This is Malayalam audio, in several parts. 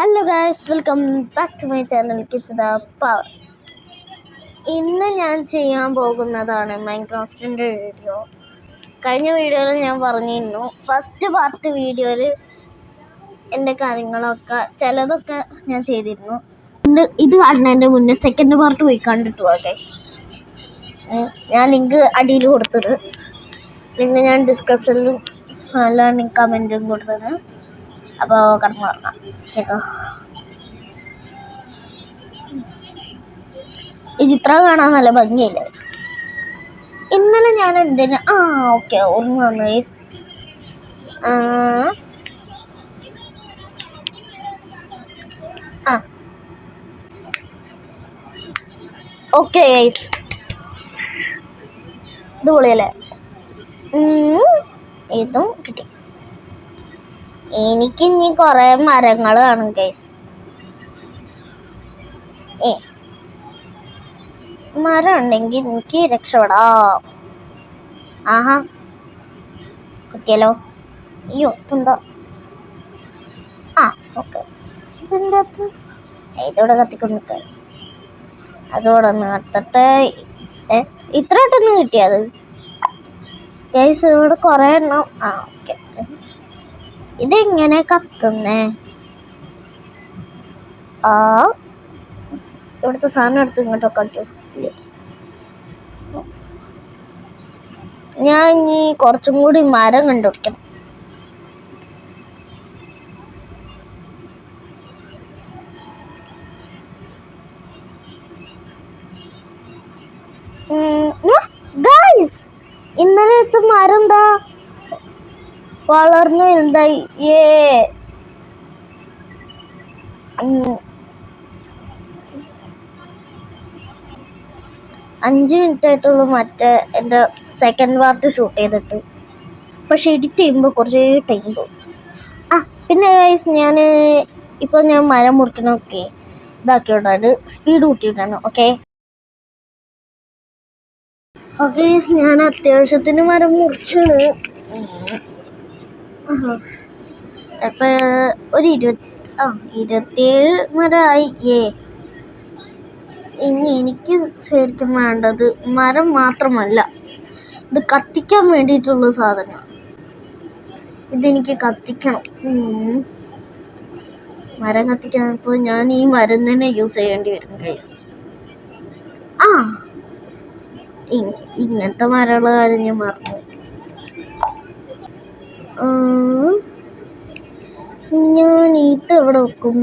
Hello guys, welcome back to my channel kids the power. ഇന്ന് ഞാൻ ചെയ്യാൻ പോകുന്നതാണ് മൈൻക്രാഫ്റ്റിൻ്റെ വീഡിയോ. കഴിഞ്ഞ വീഡിയോയിൽ ഞാൻ പറഞ്ഞിരുന്നു, ഫസ്റ്റ് പാർട്ട് വീഡിയോയിൽ എൻ്റെ കാര്യങ്ങളൊക്കെ ചിലതൊക്കെ ഞാൻ ചെയ്തിരുന്നു. ഇത് കാണുന്നതിൻ്റെ മുന്നേ സെക്കൻഡ് പാർട്ട് പോയി കണ്ടിട്ട് പോകാം ഗൈസ്. ഞാൻ ലിങ്ക് അടിയിൽ കൊടുത്തത്, ലിങ്ക് ഞാൻ ഡിസ്ക്രിപ്ഷനിലും അല്ലാണ്ട് കമൻറ്റും കൊടുത്തത്. അപ്പോൾ കടന്നു പറഞ്ഞാൽ ഈ ചിത്രം കാണാൻ നല്ല ഭംഗിയില്ലേ? ഇന്നലെ ഞാൻ എന്തിനാ ഓക്കെ ഓർമ്മ വന്നു ഗൈസ്. ഓക്കെ ഗൈസ്, ഇത് പൊളിയല്ലേ? ഇതും കിട്ടി. എനിക്ക് ഇനി കുറെ മരങ്ങൾ കാണും ഗൈസ്. മരം ഉണ്ടെങ്കിൽ എനിക്ക് രക്ഷപ്പെടാം. ആഹാ, കിട്ടിയല്ലോ. അയ്യോ, ഇതെന്താ? ഓക്കെ, ഇതിൻ്റെ അകത്ത് ഇതോടെ കത്തിക്കൊണ്ട് അതോടെ ഒന്ന് കത്തട്ടെ. ഇത്ര പെട്ടെന്ന് കിട്ടിയത് ഗൈസ്? ഇവിടെ കുറെ എണ്ണം. ഓക്കെ, ഇതെങ്ങനെ കത്തുന്നേ? ഇവിടുത്തെ സാധനം എടുത്ത് ഇങ്ങോട്ടൊക്കെ കട്ടു. ഞാൻ ഇനി കുറച്ചും കൂടി മരം കണ്ടുപിടിക്കണം. ഗൈസ്, ഇന്നലെ വെച്ച മരം എന്താ വളർന്നു വലുതായി? 5 മിനിറ്റ് ആയിട്ടുള്ളൂ മറ്റേ എൻ്റെ സെക്കൻഡ് പാർട്ട് ഷൂട്ട് ചെയ്തിട്ട്. പക്ഷെ എഡിറ്റ് ചെയ്യുമ്പോൾ കുറേ ടൈം പോകും. പിന്നെ ഗൈസ്, ഞാൻ മരം മുറിക്കണമൊക്കെ ഇതാക്കിയോണ്ടാണ്, സ്പീഡ് കൂട്ടിയിട്ടാണ്. ഓക്കെ ഗൈസ്, ഞാൻ അത്യാവശ്യത്തിന് മരം മുറിച്ചാണ്. അപ്പൊ ഒരു 27 മരമായി. ഇനി എനിക്ക് ശരിക്കും വേണ്ടത് മരം മാത്രമല്ല, ഇത് കത്തിക്കാൻ വേണ്ടിയിട്ടുള്ള സാധനം. ഇതെനിക്ക് കത്തിക്കണം. മരം കത്തിക്കാൻ ഇപ്പോൾ ഞാൻ ഈ മരം തന്നെ യൂസ് ചെയ്യേണ്ടി വരും ഗൈസ്. ഇങ്ങനത്തെ മരമുള്ള കാര്യം ഞാൻ മറന്നു. ഞാൻ ഇത് എവിടെ വെക്കും?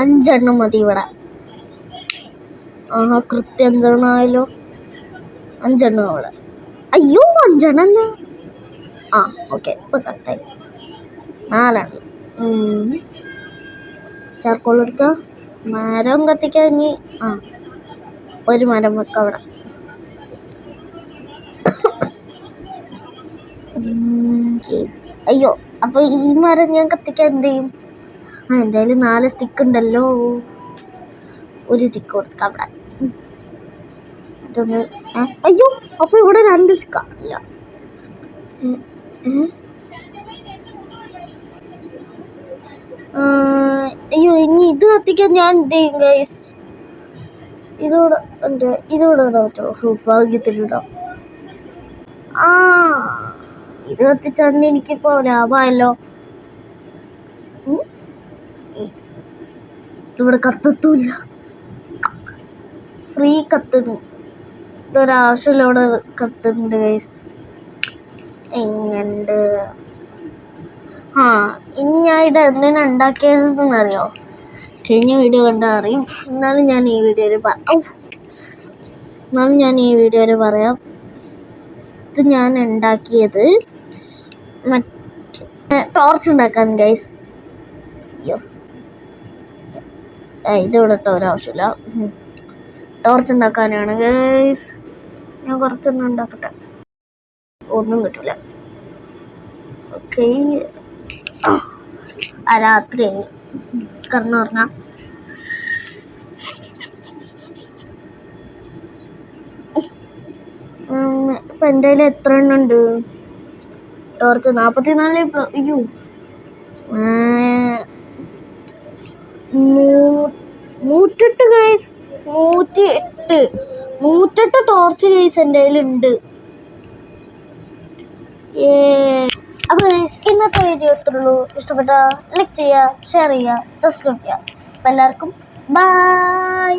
5 എണ്ണം മതി ഇവിടെ. കൃത്യം 5 എണ്ണമായല്ലോ. 5 എണ്ണം അവിടെ. അയ്യോ, 5 എണ്ണം തന്നെ. ഓക്കെ, ഇപ്പൊ കറക്റ്റായി. 4 എണ്ണം. ചാർക്കോൾ എടുക്കുക, മരം കത്തിക്കാൻ. ഇനി ഒരു മരം വെക്കാം അവിടെ. അയ്യോ, അപ്പൊ ഈ മരം ഞാൻ കത്തിക്കാൻ എന്ത് ചെയ്യും? എന്തായാലും 4 സ്റ്റിക്ക് ഉണ്ടല്ലോ. ഒരു സ്റ്റിക്ക് കൊടുക്കാം അവിടെ. അയ്യോ, അപ്പൊ ഇവിടെ 2 സ്റ്റിക്കാ? അല്ല, അയ്യോ, ഇനി ഇത് കത്തിക്കാൻ ഞാൻ എന്ത് ചെയ്യും ഗൈസ്? ഇതോടെ പറ്റുമോ? ഭാഗ്യത്തിലുണ്ടോ? ഇത് കത്തിച്ചാണ്ട് എനിക്കിപ്പോ ലാഭമായല്ലോ. ഇവിടെ കത്തത്തൂല്ല, ഫ്രീ കത്തുന്നു. ഇതൊരാവശ്യമില്ല, കത്തുന്നുണ്ട് ഗൈസ്. എങ്ങണ്ട്? ഇനി ഞാൻ ഇത് എന്തിനാ ഉണ്ടാക്കിയതെന്നറിയോ? കഴിഞ്ഞ വീഡിയോ കണ്ടാൽ അറിയും. എന്നാലും ഞാൻ ഈ വീഡിയോയിൽ പറയാം. ഇത് ഞാൻ ഉണ്ടാക്കിയത് മറ്റേ ടോർച്ച് ഉണ്ടാക്കാൻ ഗൈസ്. അയ്യോ, ഇതിവിടെ ഇട്ടോ, ഒരാവശ്യമില്ല. ടോർച്ച് ഉണ്ടാക്കാനാണ് ഗൈസ്. ഞാൻ കുറച്ചൊന്നും ഉണ്ടാക്കട്ടെ, ഒന്നും കിട്ടില്ല. ഓക്കെ, രാത്രി കിടന്നു പറഞ്ഞാൽ ഇപ്പൊ എൻ്റെ കയ്യിൽ എത്ര എണ്ണം ഉണ്ട്? ടോർച്ച് 44. അയ്യോ, 108 ഗൈസ്, 108 ടോർച്ച് ഗൈസ് എൻ്റെ കയ്യിലുണ്ട്. അപ്പോൾ ഗൈസ് ഇന്നത്തെ വീഡിയോ ഇത്രേ ഉള്ളൂ. ഇഷ്ടപ്പെട്ട ലൈക്ക് ചെയ്യുക, ഷെയർ ചെയ്യുക, സബ്സ്ക്രൈബ് ചെയ്യുക. അപ്പോൾ എല്ലാവർക്കും ബൈ.